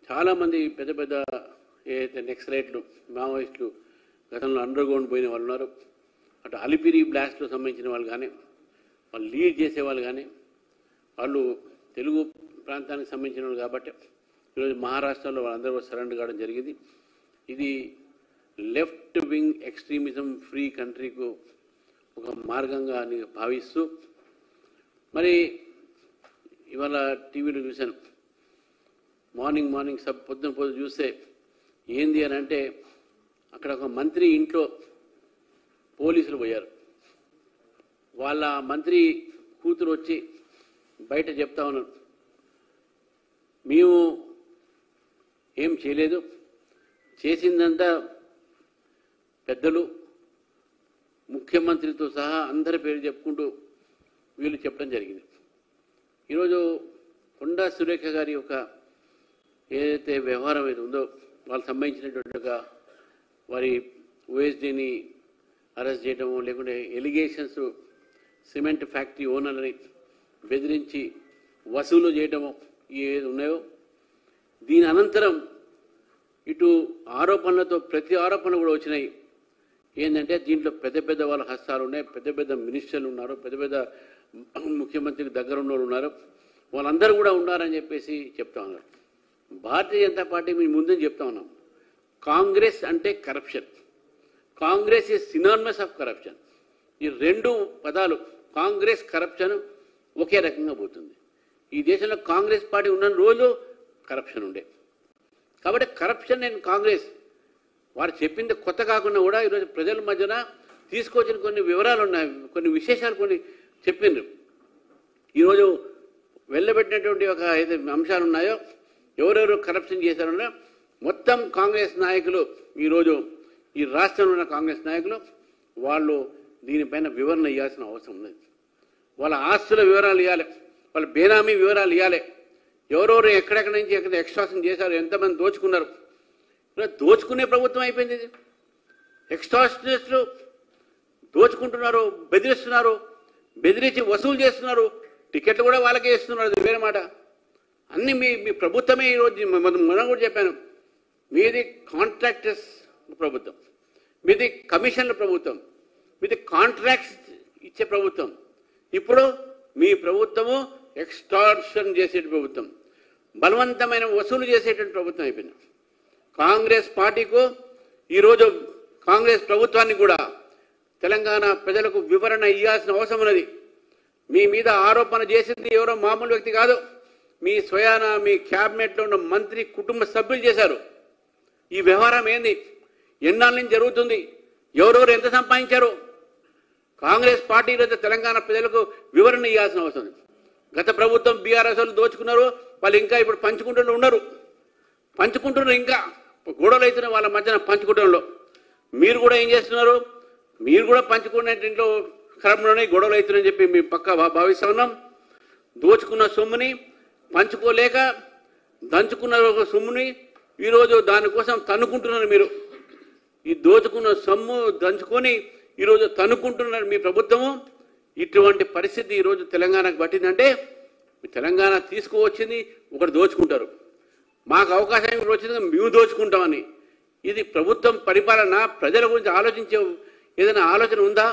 చాలామంది పెద్ద పెద్ద ఏదైతే నెక్సలైట్లు మావోయిస్టులు గతంలో అండర్ గ్రౌండ్ పోయిన వాళ్ళు ఉన్నారు. అటు అలిపిరి బ్లాస్ట్లో సంబంధించిన వాళ్ళు కానీ వాళ్ళు లీడ్ చేసేవాళ్ళు కానీ వాళ్ళు తెలుగు ప్రాంతానికి సంబంధించిన వాళ్ళు కాబట్టి ఈరోజు మహారాష్ట్రలో వాళ్ళందరూ సరెండర్ కావడం జరిగింది. ఇది లెఫ్ట్ వింగ్ ఎక్స్ట్రీమిజం ఫ్రీ కంట్రీకు ఒక మార్గంగా భావిస్తూ మరి ఇవాళ టీవీలో చూశాను. మార్నింగ్ పొద్దున చూస్తే ఏంది అని అంటే అక్కడ ఒక మంత్రి ఇంట్లో పోలీసులు పోయారు. వాళ్ళ మంత్రి కూతురు వచ్చి బయట చెప్తా ఉన్నారు, మేము ఏం చేయలేదు, చేసిందంతా పెద్దలు ముఖ్యమంత్రితో సహా అందరి పేరు చెప్పుకుంటూ వీళ్ళు చెప్పడం జరిగింది. ఈరోజు కొండా సురేఖ గారి యొక్క ఏదైతే వ్యవహారం ఏది ఉందో వాళ్ళకి సంబంధించినటువంటి వారి ఓఎస్డీని అరెస్ట్ చేయడము, లేకుంటే ఎలిగేషన్స్ సిమెంట్ ఫ్యాక్టరీ ఓనర్ని బెదిరించి వసూలు చేయడము ఏది ఉన్నాయో దీని అనంతరం ఇటు ఆరోపణలతో ప్రతి ఆరోపణ కూడా వచ్చినాయి. ఏంటంటే దీంట్లో పెద్ద పెద్ద వాళ్ళ హస్తాలు ఉన్నాయి, పెద్ద పెద్ద మినిస్టర్లు ఉన్నారు, పెద్ద పెద్ద ముఖ్యమంత్రికి దగ్గర ఉన్న వాళ్ళు ఉన్నారు, వాళ్ళందరూ కూడా ఉన్నారని చెప్పేసి చెప్తా ఉన్నారు. భారతీయ జనతా పార్టీ మేము ముందు చెప్తా ఉన్నాం, కాంగ్రెస్ అంటే corruption, Congress is synonymous of corruption. ఈ రెండు పదాలు కాంగ్రెస్ కరప్షన్ ఒకే రకంగా పోతుంది. ఈ దేశంలో కాంగ్రెస్ పార్టీ ఉన్న రోజు కరప్షన్ ఉండే కాబట్టి కరప్షన్ అండ్ కాంగ్రెస్ వారు చెప్పింది కొత్త కాకుండా కూడా ఈరోజు ప్రజల మధ్యన తీసుకొచ్చిన కొన్ని వివరాలు ఉన్నాయి, కొన్ని విశేషాలు కొన్ని చెప్పిండ్రు. ఈరోజు వెళ్ళబెట్టినటువంటి ఒక ఏదైతే అంశాలు ఉన్నాయో ఎవరెవరు కరప్షన్ చేశారో మొత్తం కాంగ్రెస్ నాయకులు ఈరోజు ఈ రాష్ట్రంలో ఉన్న కాంగ్రెస్ నాయకులు వాళ్ళు దీనిపైన వివరణ ఇవ్వాల్సిన అవసరం ఉంది. వాళ్ళ ఆస్తుల వివరాలు ఇవ్వాలి, వాళ్ళ బేనామీ వివరాలు ఇవ్వాలి, ఎవరెవరు ఎక్కడెక్కడి నుంచి ఎక్కడ ఎక్స్ట్రాక్షన్ చేశారు, ఎంతమంది దోచుకున్నారు. దోచుకునే ప్రభుత్వం అయిపోయింది ఇది. ఎక్స్ట్రాక్షనిస్టులు దోచుకుంటున్నారు, బెదిరిస్తున్నారు, బెదిరించి వసూలు చేస్తున్నారు, టికెట్లు కూడా వాళ్ళకే ఇస్తున్నారు, అది వేరే మాట. అన్నీ మీ ప్రభుత్వమే ఈరోజు మనం కూడా చెప్పాను, మీది కాంట్రాక్టర్స్ ప్రభుత్వం, మీది కమిషన్ల ప్రభుత్వం, మీది కాంట్రాక్ట్స్ ఇచ్చే ప్రభుత్వం. ఇప్పుడు మీ ప్రభుత్వము ఎక్స్టార్షన్ చేసే ప్రభుత్వం, బలవంతమైన వసూలు చేసేటువంటి ప్రభుత్వం అయిపోయింది. కాంగ్రెస్ పార్టీకు ఈరోజు కాంగ్రెస్ ప్రభుత్వానికి కూడా తెలంగాణ ప్రజలకు వివరణ ఇవ్వాల్సిన అవసరం ఉన్నది. మీ మీద ఆరోపణ చేసింది ఎవరో మామూలు వ్యక్తి కాదు, మీ స్వయాన మీ క్యాబినెట్లో ఉన్న మంత్రి కుటుంబ సభ్యులు చేశారు. ఈ వ్యవహారం ఏంది, ఎన్నాళ్ళ నుంచి జరుగుతుంది, ఎవరెవరు ఎంత సంపాదించారు, కాంగ్రెస్ పార్టీలో తెలంగాణ ప్రజలకు వివరణ ఇవ్వాల్సిన అవసరం ఉంది. గత ప్రభుత్వం బీఆర్ఎస్ వాళ్ళు దోచుకున్నారు, వాళ్ళు ఇంకా ఇప్పుడు పంచుకుంటూ ఉన్నారు, ఇంకా గొడవలు అవుతున్నాయి వాళ్ళ మధ్యన పంచుకుంటంలో. మీరు కూడా ఏం చేస్తున్నారు, మీరు కూడా పంచుకునే ఇంట్లో క్రమంలోనే గొడవలు అవుతున్నాయని చెప్పి మేము పక్కా భావిస్తా ఉన్నాం. దోచుకున్న సొమ్ముని పంచుకోలేక దంచుకున్న సొమ్ముని ఈరోజు దానికోసం తన్నుకుంటున్నారు. మీరు ఈ దోచుకున్న సొమ్ము దంచుకొని ఈరోజు తన్నుకుంటున్నారు మీ ప్రభుత్వము. ఇటువంటి పరిస్థితి ఈరోజు తెలంగాణకు పట్టిందంటే తెలంగాణ తీసుకువచ్చింది ఒకటి దోచుకుంటారు, మాకు అవకాశం ఇప్పుడు వచ్చింది మేము దోచుకుంటామని. ఇది ప్రభుత్వం పరిపాలన ప్రజల గురించి ఆలోచించే ఏదైనా ఆలోచన ఉందా?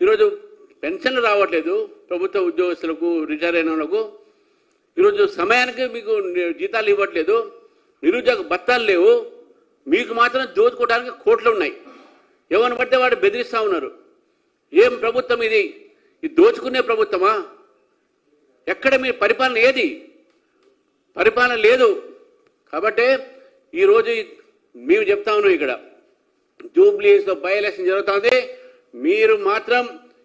ఈరోజు పెన్షన్లు రావట్లేదు ప్రభుత్వ ఉద్యోగస్తులకు, రిటైర్ అయిన వాళ్ళకు. ఈరోజు సమయానికి మీకు జీతాలు ఇవ్వట్లేదు, నిరుద్యోగ భత్తాలు లేవు, మీకు మాత్రం దోచుకోవడానికి కోట్లు ఉన్నాయి. ఎవరిని పడితే వాడు బెదిరిస్తూ ఉన్నారు. ఏం ప్రభుత్వం ఇది? ఇది దోచుకునే ప్రభుత్వమా? ఎక్కడ మీ పరిపాలన ఏది? పరిపాలన లేదు. కాబట్టి ఈరోజు మేము చెప్తా ఉన్నాం, ఇక్కడ జూబ్లీస్లో బై ఎలక్షన్ జరుగుతుంది, మీరు మాత్రం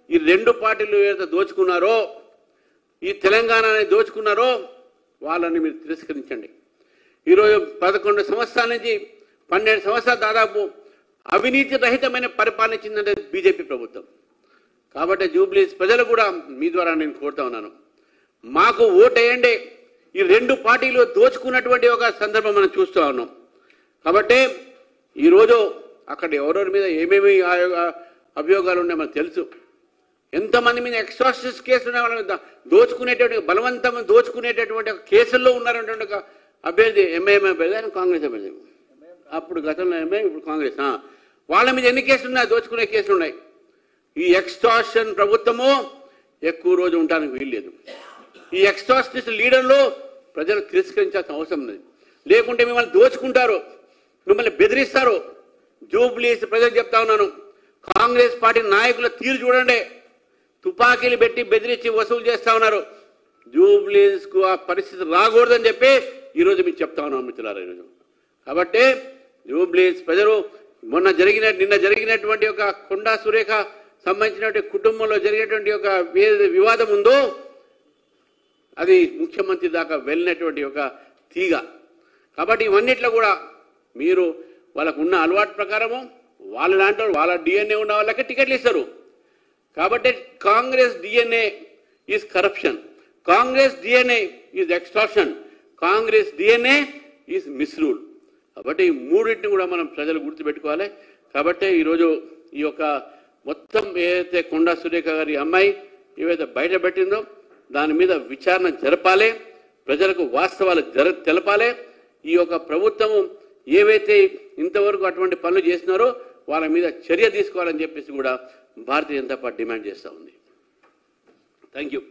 ఈ రెండు పార్టీలు ఏదైతే దోచుకున్నారో, ఈ తెలంగాణని దోచుకున్నారో వాళ్ళని మీరు తిరస్కరించండి. ఈరోజు 11 సంవత్సరాల నుంచి 12 సంవత్సరాలు దాదాపు అవినీతి రహితమైన పరిపాలన ఇచ్చిందంటే బీజేపీ ప్రభుత్వం. కాబట్టి జూబ్లీస్ ప్రజలు కూడా మీ ద్వారా నేను కోరుతా ఉన్నాను, మాకు ఓటేయండి. ఈ రెండు పార్టీలు దోచుకున్నటువంటి ఒక సందర్భం మనం చూస్తూ ఉన్నాం. కాబట్టి ఈరోజు అక్కడ ఎవరెవరి మీద ఏమేమి అభియోగాలు ఉన్నాయో మనకు తెలుసు. ఎంతమంది మీద ఎక్స్ట్రాసిస్ కేసులు ఉన్నాయి, వాళ్ళ మీద దోచుకునేటువంటి బలవంతం దోచుకునేటటువంటి కేసుల్లో ఉన్నారనేటువంటి ఒక అభ్యర్థి ఎంఐఎం అభ్యర్థి, ఆయన కాంగ్రెస్ అభ్యర్థి. అప్పుడు గతంలో ఎంఐఎం, ఇప్పుడు కాంగ్రెస్. వాళ్ళ మీద ఎన్ని కేసులు ఉన్నాయి? దోచుకునే కేసులు ఉన్నాయి. ఈ ఎక్స్టార్షన్ ప్రభుత్వము ఎక్కువ రోజు ఉండడానికి వీల్లేదు. ఈ ఎక్స్టార్షనిస్ట్ లీడర్లు ప్రజలు తిరస్కరించాల్సిన అవసరం ఉంది. లేకుంటే మిమ్మల్ని దోచుకుంటారు, మిమ్మల్ని బెదిరిస్తారు. జూబ్లీస్ ప్రజలకు చెప్తా ఉన్నాను, కాంగ్రెస్ పార్టీ నాయకుల తీరు చూడండి. తుపాకీలు పెట్టి బెదిరించి వసూలు చేస్తా ఉన్నారు. జూబ్లీస్కు ఆ పరిస్థితి రాకూడదని చెప్పి ఈరోజు మీకు చెప్తా ఉన్నాను మిత్రులారా. ఈరోజు కాబట్టి జూబ్లీస్ ప్రజలు నిన్న జరిగినటువంటి ఒక కొండా సురేఖ సంబంధించినటువంటి కుటుంబంలో జరిగినటువంటి ఒక వివాదం ఉందో అది ముఖ్యమంత్రి దాకా వెళ్ళినటువంటి ఒక తీగ. కాబట్టి ఇవన్నిట్లో కూడా మీరు వాళ్ళకు ఉన్న అలవాటు ప్రకారము వాళ్ళ దాంట్లో వాళ్ళ డిఎన్ఏ ఉన్న వాళ్ళకి టికెట్లు ఇస్తారు. కాబట్టి Congress DNA is corruption, Congress DNA is extortion, Congress DNA is మిస్రూల్. కాబట్టి ఈ మూడింటిని కూడా మనం ప్రజలు గుర్తుపెట్టుకోవాలి. కాబట్టి ఈరోజు ఈ యొక్క మొత్తం ఏదైతే కొండా సురేఖ గారి అమ్మాయి ఏవైతే బయట పెట్టిందో దాని మీద విచారణ జరపాలి, ప్రజలకు వాస్తవాలు తెలపాలి. ఈ యొక్క ప్రభుత్వము ఏవైతే ఇంతవరకు అటువంటి పనులు చేసినారో వాళ్ళ మీద చర్య తీసుకోవాలని చెప్పేసి కూడా భారతీయ జనతా పార్టీ డిమాండ్ చేస్తూ ఉంది. Thank you.